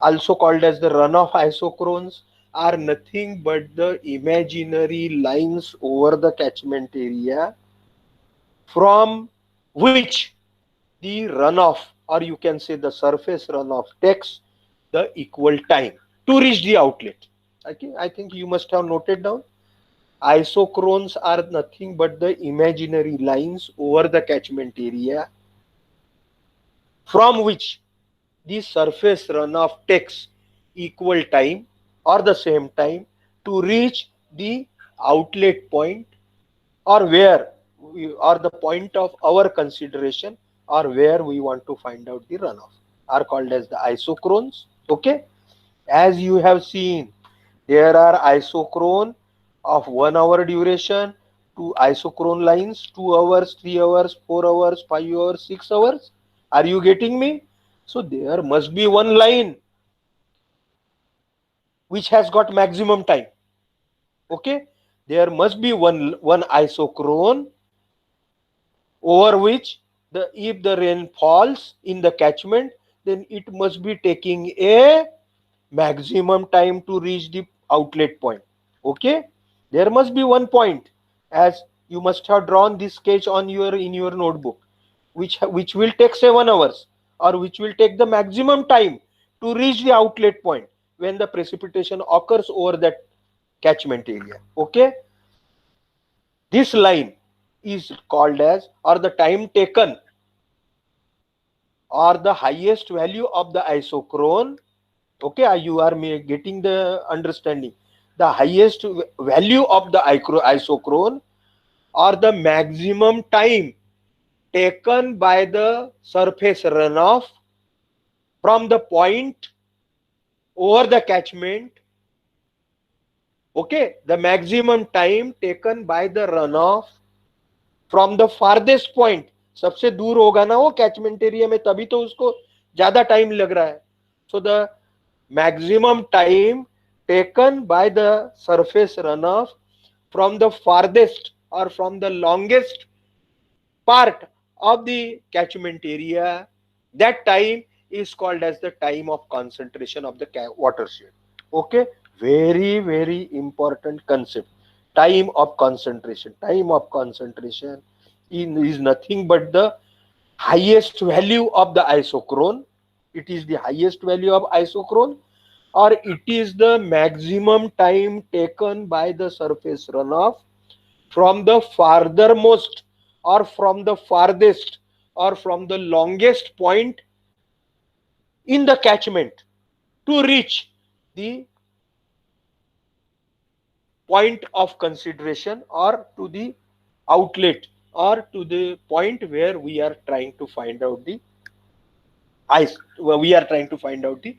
also called as the runoff isochrones, are nothing but the imaginary lines over the catchment area from which the runoff, or you can say the surface runoff, takes the equal time to reach the outlet. Okay, I think you must have noted down. Isochrones are nothing but the imaginary lines over the catchment area from which the surface runoff takes equal time or the same time to reach the outlet point, or where we, or the point of our consideration, or where we want to find out the runoff, are called as the isochrones. Okay, as you have seen, there are isochrone of 1 hour duration, to isochrone lines 2 hours, 3 hours, 4 hours, 5 hours, 6 hours. Are you getting me? So there must be one line which has got maximum time. Okay, there must be one isochrone over which, the if the rain falls in the catchment, then it must be taking a maximum time to reach the outlet point. Okay, there must be one point, as you must have drawn this sketch on your in your notebook, which will take 7 hours, or which will take the maximum time to reach the outlet point when the precipitation occurs over that catchment area. Okay, this line is called as, or the time taken, or the highest value of the isochrone. Okay, you are getting the understanding. The highest value of the isochrone, or the maximum time taken by the surface runoff from the point over the catchment. Okay, the maximum time taken by the runoff from the farthest point, सबसे दूर होगा ना वो catchment area में, तभी तो उसको ज्यादा टाइम लग रहा है. So the maximum time taken by the surface runoff from the farthest or from the longest part of the catchment area, that time is called as the time of concentration of the watershed. Okay, very important concept. Time of concentration. Time of concentration is nothing but the highest value of the isochrone. It is the highest value of isochrone, or it is the maximum time taken by the surface runoff from the farthermost, or from the farthest, or from the longest point in the catchment to reach the point of consideration, or to the outlet, or to the point where we are trying to find out the ice, we are trying to find out the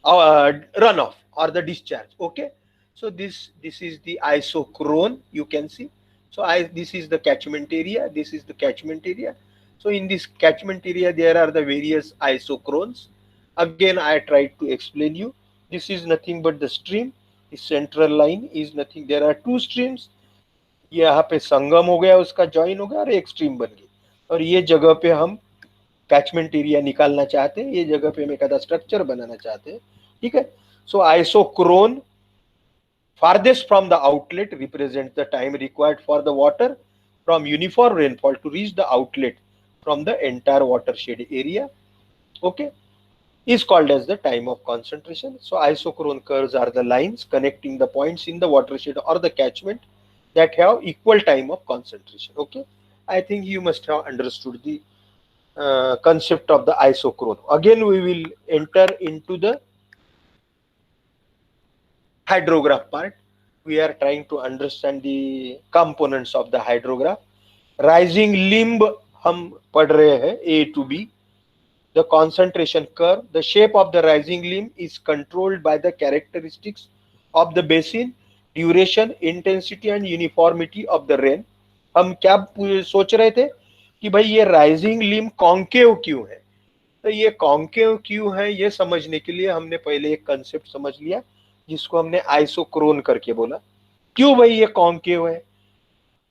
runoff or the discharge. Okay, so this is the isochrone, you can see. So this is the catchment area, this is the catchment area. So in this catchment area there are the various isochrones. Again, I tried to explain you. This is nothing but the stream. The central line is nothing, there are two streams. यहाँ पे संगम हो गया, उसका join हो गया और एक stream बन गई, और ये जगह पे हम कैचमेंट एरिया निकालना चाहते हैं, ये जगह पे हम एक स्ट्रक्चर बनाना चाहते हैं. ठीक है, सो आइसोक्रोन farthest from the outlet represents the time required for the water from uniform rainfall to reach the outlet from the entire watershed area. Okay, is called as the time of concentration. So isochrone curves are the lines connecting the points in the watershed or the catchment that have equal time of concentration. Okay, I think you must have understood the concept of the isochrone. Again, we will enter into the hydrograph part. We are trying to understand the components of the hydrograph. Rising limb हम पढ़ रहे हैं A to B. The concentration curve, the shape of the rising limb is controlled by the characteristics of the basin, duration, intensity and uniformity of the rain. हम क्या सोच रहे थे कि भाई ये राइजिंग लिम कॉन्केव क्यों है, तो ये कॉन्केव क्यों है ये समझने के लिए हमने पहले एक कंसेप्ट समझ लिया जिसको हमने आइसोक्रोन करके बोला। क्यों भाई ये कॉन्केव है?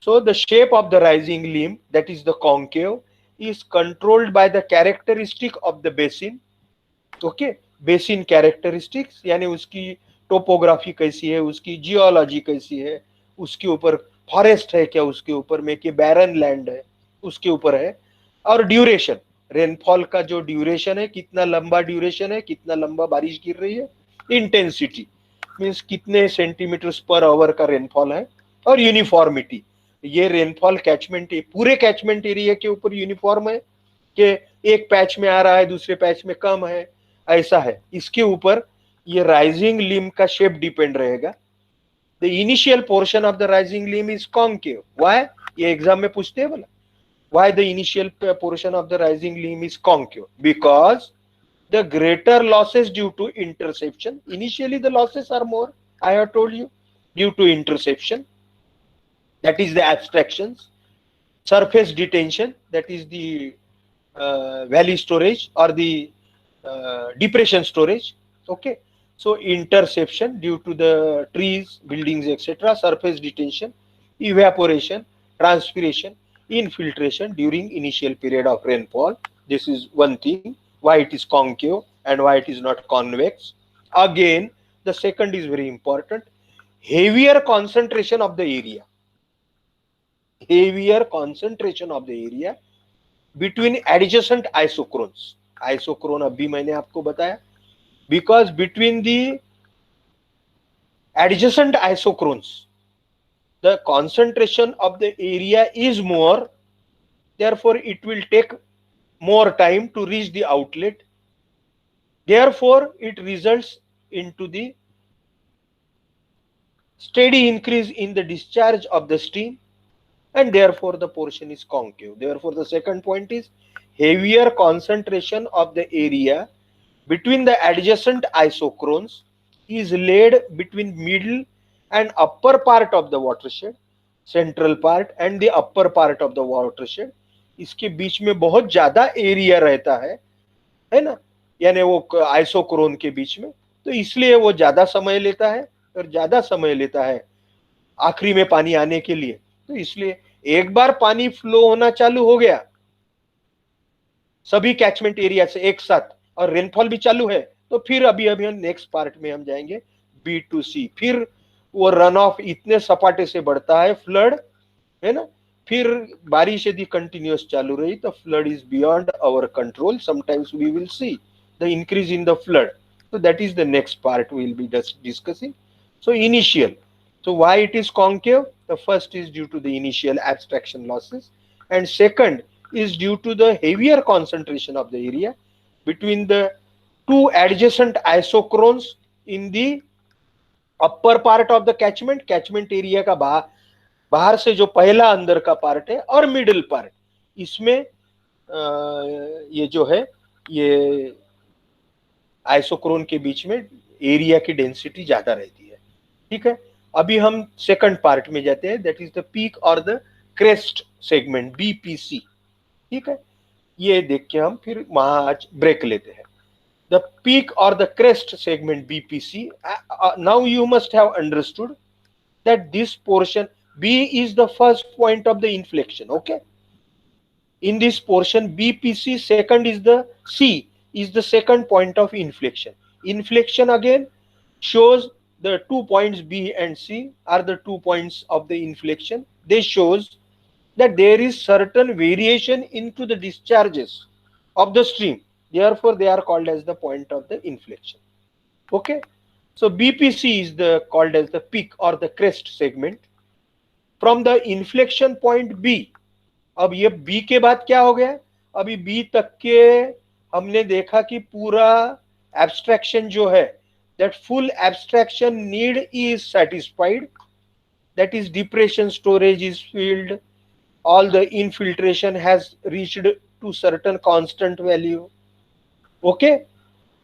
So the shape of the rising limb, that is the concave, is controlled by the characteristic of the basin. Okay, basin characteristics यानी उसकी टोपोग्राफी कैसी है, उसकी जियोलॉजी कैसी है, उसके ऊपर फॉरेस्ट है क्या, उसके ऊपर में कि बैरन लैंड है, उसके ऊपर है। और ड्यूरेशन, रेनफॉल का जो ड्यूरेशन है, कितना लंबा ड्यूरेशन है, कितना लंबा बारिश गिर रही है। इंटेंसिटी मीन्स कितने सेंटीमीटर्स पर आवर का रेनफॉल है। और यूनिफॉर्मिटी, ये रेनफॉल कैचमेंट पूरे कैचमेंट एरिया के ऊपर यूनिफॉर्म है कि एक पैच में आ रहा है दूसरे पैच में कम है, ऐसा है। इसके ऊपर ये राइजिंग लिम का शेप डिपेंड रहेगा। The initial portion of the rising limb is concave. Why? ये एग्जाम में पूछते हैं बोला, why the initial portion of the rising limb is concave? Because the greater losses due to interception. Initially the losses are more, I have told you, due to interception, that is the abstractions. Surface detention, that is the valley storage or the depression storage. Okay, so interception due to the trees, buildings, etc. Surface detention, evaporation, transpiration, infiltration during initial period of rainfall. This is one thing, why it is concave and why it is not convex. Again, the second is very important, heavier concentration of the area, heavier concentration of the area between adjacent isochrones. आइसोक्रोन अभी मैंने आपको बताया, because between the adjacent isochrones the concentration of the area is more, therefore it will take more time to reach the outlet, therefore it results into the steady increase in the discharge of the stream and therefore the portion is concave. Therefore the second point is heavier concentration of the area between the adjacent isochrones is laid between middle and upper part of the watershed, central part and the upper part of the watershed. इसके बीच में बहुत ज्यादा area रहता है ना, यानी वो आइसोक्रोन के बीच में, तो इसलिए वो ज्यादा समय लेता है और ज्यादा समय लेता है आखिरी में पानी आने के लिए। तो इसलिए एक बार पानी फ्लो होना चालू हो गया सभी कैचमेंट एरिया से एक साथ और रेनफॉल भी चालू है, तो फिर अभी हम नेक्स्ट पार्ट में हम जाएंगे B2C, फिर वो रन ऑफ इतने सपाटे से बढ़ता है, फ्लड है ना, फिर बारिश यदि कंटिन्यूअस चालू रही तो flood is beyond our control, sometimes we will see the increase in the flood, so that is the next part we will be discussing. So initial, so why it is concave? The first is due to the initial abstraction losses and second is due to the heavier concentration of the area between the two adjacent isochrones in the upper part of the catchment area का बाहर से जो पहला अंदर का part है और middle part, इसमें ये जो है ये आइसोक्रोन के बीच में एरिया की डेंसिटी ज्यादा रहती है। ठीक है, अभी हम सेकंड पार्ट में जाते हैं, दैट इज द पीक और द क्रेस्ट सेगमेंट BPC। ठीक है, ये देख के हम फिर वहां आज ब्रेक लेते हैं। द पीक और the crest segment BPC, now you must have understood that this portion B is the first point of the inflection. Okay, in this portion BPC, second is the C is the second point of inflection. Inflection again shows the 2 points B and C are the 2 points of the inflection. They shows that there is certain variation into the discharges of the stream, therefore they are called as the point of the inflection. Okay, so BPC is the called as the peak or the crest segment from the inflection point B. अब ये B के बाद क्या हो गया, अभी B तक के हमने देखा कि पूरा एब्स्ट्रैक्शन जो है that full abstraction need is satisfied, that is depression storage is filled, all the infiltration has reached to certain constant value. Okay,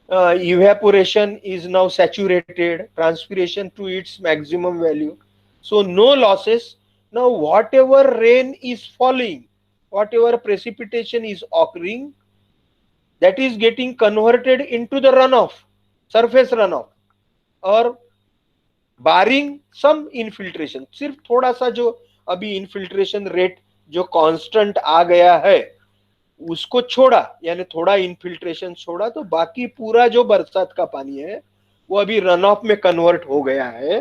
evaporation is now saturated, transpiration to its maximum value, so no losses. Now whatever rain is falling, whatever precipitation is occurring, that is getting converted into the runoff, surface runoff, और बारिंग सम infiltration, सिर्फ थोड़ा सा जो अभी infiltration rate जो constant आ गया है उसको छोड़ा, यानी थोड़ा इनफिल्ट्रेशन छोड़ा, तो बाकी पूरा जो बरसात का पानी है वो अभी रन ऑफ में कन्वर्ट हो गया है।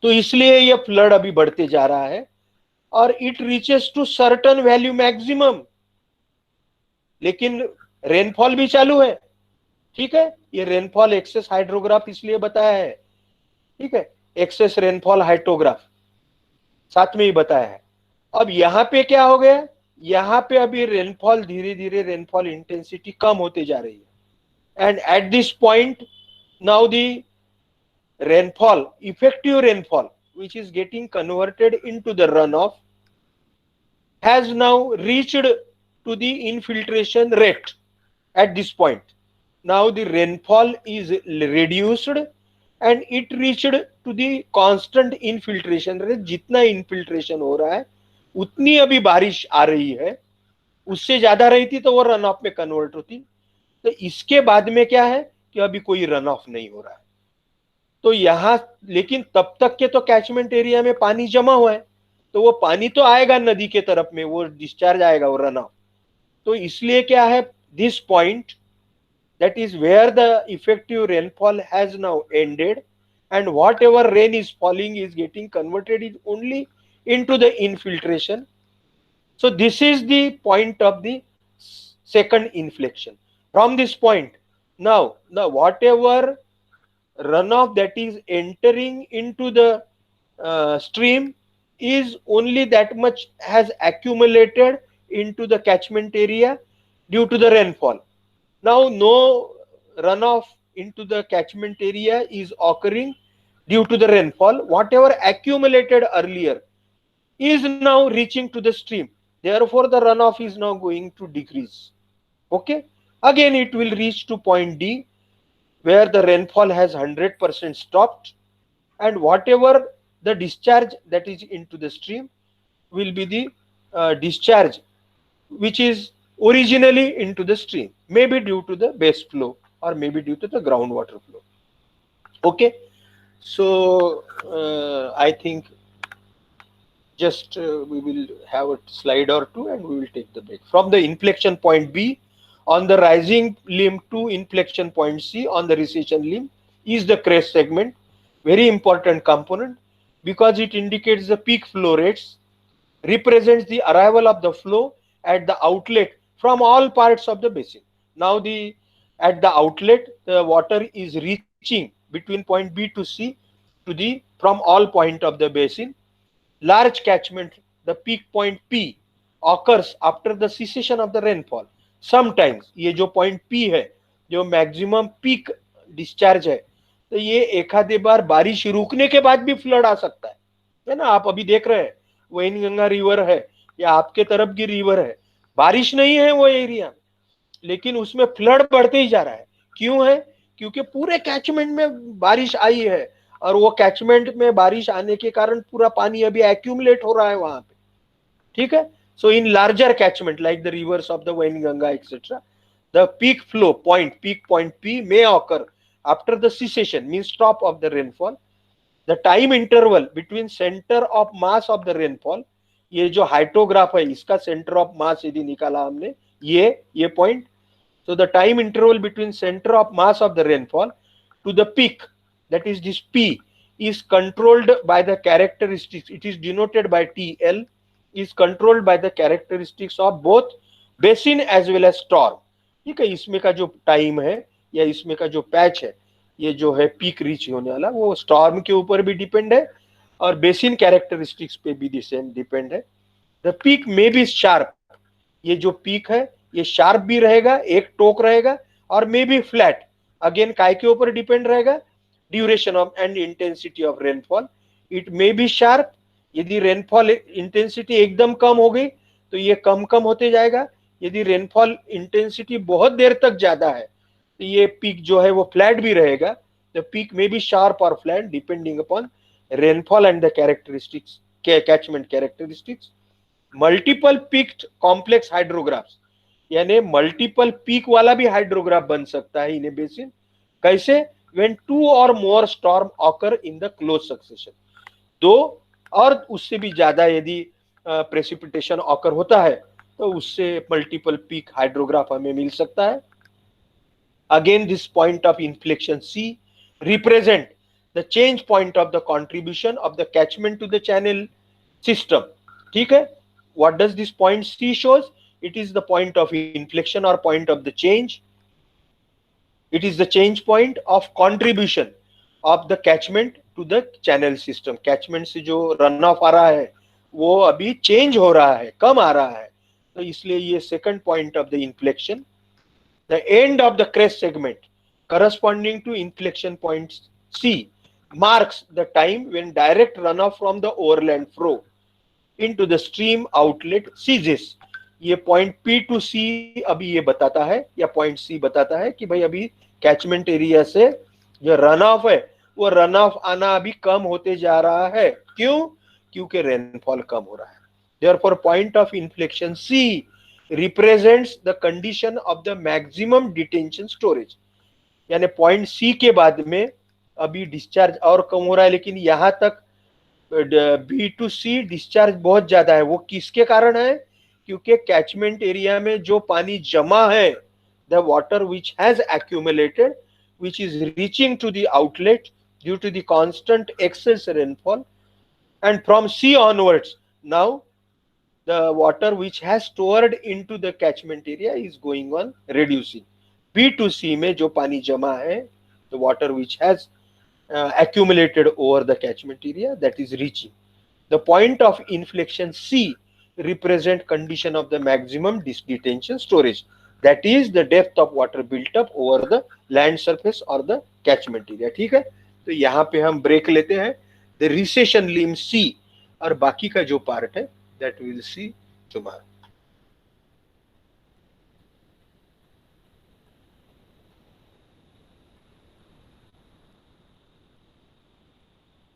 तो इसलिए ये फ्लड अभी बढ़ते जा रहा है और it reaches to certain value maximum, लेकिन रेनफॉल भी चालू है। ठीक है, ये रेनफॉल एक्सेस हाइड्रोग्राफ इसलिए बताया है, ठीक है, एक्सेस रेनफॉल हाइड्रोग्राफ साथ में ही बताया है। अब यहाँ पे क्या हो गया, यहाँ पे अभी रेनफॉल धीरे धीरे रेनफॉल इंटेंसिटी कम होते जा रही है, and at this point now the rainfall, effective rainfall, which is getting converted into the runoff, has now reached to the infiltration rate at this point. Now the rainfall is reduced and it reached to the constant infiltration rate. जितना infiltration हो रहा है उतनी अभी बारिश आ रही है, उससे ज्यादा रही थी तो वो रन ऑफ में कन्वर्ट होती। तो इसके बाद में क्या है कि अभी कोई रन ऑफ नहीं हो रहा है, तो यहां लेकिन तब तक के तो कैचमेंट एरिया में पानी जमा हुआ है, तो वो पानी तो आएगा नदी के तरफ में, वो डिस्चार्ज आएगा, वो रन ऑफ। तो इसलिए क्या है, this point that is where the effective rainfall has now ended and whatever rain is falling is getting converted is only into the infiltration. So this is the point of the second inflection. From this point, now whatever runoff that is entering into the stream is only that much has accumulated into the catchment area due to the rainfall. Now no runoff into the catchment area is occurring due to the rainfall. Whatever accumulated earlier is now reaching to the stream. Therefore the runoff is now going to decrease. Okay. Again it will reach to point D where the rainfall has 100% stopped, and whatever the discharge that is into the stream will be the discharge which is originally into the stream, maybe due to the base flow or maybe due to the groundwater flow. Okay, so I think just we will have a slide or two and we will take the break. From the inflection point B on the rising limb to inflection point C on the recession limb is the crest segment, very important component because it indicates the peak flow rates, represents the arrival of the flow at the outlet from all parts of the basin. Now at the outlet the water is reaching between point B to C to the from all point of the basin. Large catchment, the peak point P occurs after the cessation of the rainfall. Sometimes ये जो point P है जो maximum peak discharge है, तो ये एक आधे बार बारिश रुकने के बाद भी फ्लड आ सकता है ना। आप अभी देख रहे हैं वैनगंगा रिवर है या आपके तरफ की रिवर है, बारिश नहीं है वो एरिया, लेकिन उसमें फ्लड बढ़ते ही जा रहा है। क्यों है? क्योंकि पूरे कैचमेंट में बारिश आई है और वो कैचमेंट में बारिश आने के कारण पूरा पानी अभी एक्यूमुलेट हो रहा है वहां पे। ठीक है, so in larger catchment like the rivers of the Wainganga etcetera, the peak flow point P may occur after the cessation means stop of the rainfall. The time interval between center of mass of the rainfall, ये जो hydrograph है इसका centre of mass यदि निकाला हमने, ये point, so the time interval between center of mass of the rainfall to the peak, that is this P, is controlled by the characteristics, it is denoted by TL, is controlled by the characteristics of both basin as well as storm. ठीक है, इसमें का जो time है या इसमें का जो पैच है, ये जो है पीक रीच होने वाला, वो स्टॉर्म के ऊपर भी डिपेंड है और बेसिन कैरेक्टरिस्टिक्स पे भी डिपेंड है। The peak may be sharp, ये जो पीक है ये शार्प भी रहेगा, एक टोक रहेगा, और मे बी फ्लैट, अगेन काय के ऊपर डिपेंड रहेगा, duration of and intensity of rainfall. It may be sharp, यदि रेनफॉल इंटेंसिटी एकदम कम हो गई तो ये कम कम होते जाएगा. यदि रेनफॉल इंटेंसिटी बहुत देर तक ज्यादा है तो ये पीक जो है वो फ्लैट भी रहेगा. The peak may be sharp और flat depending upon rainfall and the characteristics, catchment characteristics. Multiple peaked complex hydrographs, यानी मल्टीपल पीक वाला भी हाइड्रोग्राफ बन सकता है इन ए बेसिन. कैसे? व्हेन टू और more storm occur in the close succession, दो और उससे भी ज्यादा यदि प्रेसिपिटेशन ऑकर होता है तो उससे मल्टीपल पीक हाइड्रोग्राफ हमें मिल सकता है. Again this point of inflection C represent the change point of the contribution of the catchment to the channel system. ठीक है, what does this point C shows? It is the point of inflection or point of the change. It is the change point of contribution of the catchment to the channel system. Catchment से जो run of आ रहा है वो अभी change हो रहा है, कम आ रहा है, तो इसलिए ये second point of the inflection. The end of the crest segment corresponding to inflection point C marks the time when direct runoff from the overland flow into the stream outlet ceases. ये point P to C अभी ये बताता है, या point C बताता है कि भाई अभी कैचमेंट एरिया से जो रन ऑफ है वो रन ऑफ आना अभी कम होते जा रहा है. क्यों? क्योंकि रेनफॉल कम हो रहा है. Therefore point of inflection C represents the condition of the maximum detention storage. यानी पॉइंट C के बाद में अभी डिस्चार्ज और कम हो रहा है, लेकिन यहां तक B to C डिस्चार्ज बहुत ज्यादा है. वो किसके कारण है? क्योंकि कैचमेंट एरिया में जो पानी जमा है, the water which has accumulated which is reaching to the outlet due to the constant excess rainfall, and from C onwards now the water which has stored into the catchment area is going on reducing. B to C में जो पानी जमा है, the water which has accumulated over the catchment area, that is reaching. The point of inflection C represent condition of the maximum detention storage, that is the depth of water built up over the land surface or the catchment area. ठीक है, तो यहाँ पे हम break लेते हैं. The recession limb C और बाकी का जो पार्ट है that we will see tomorrow.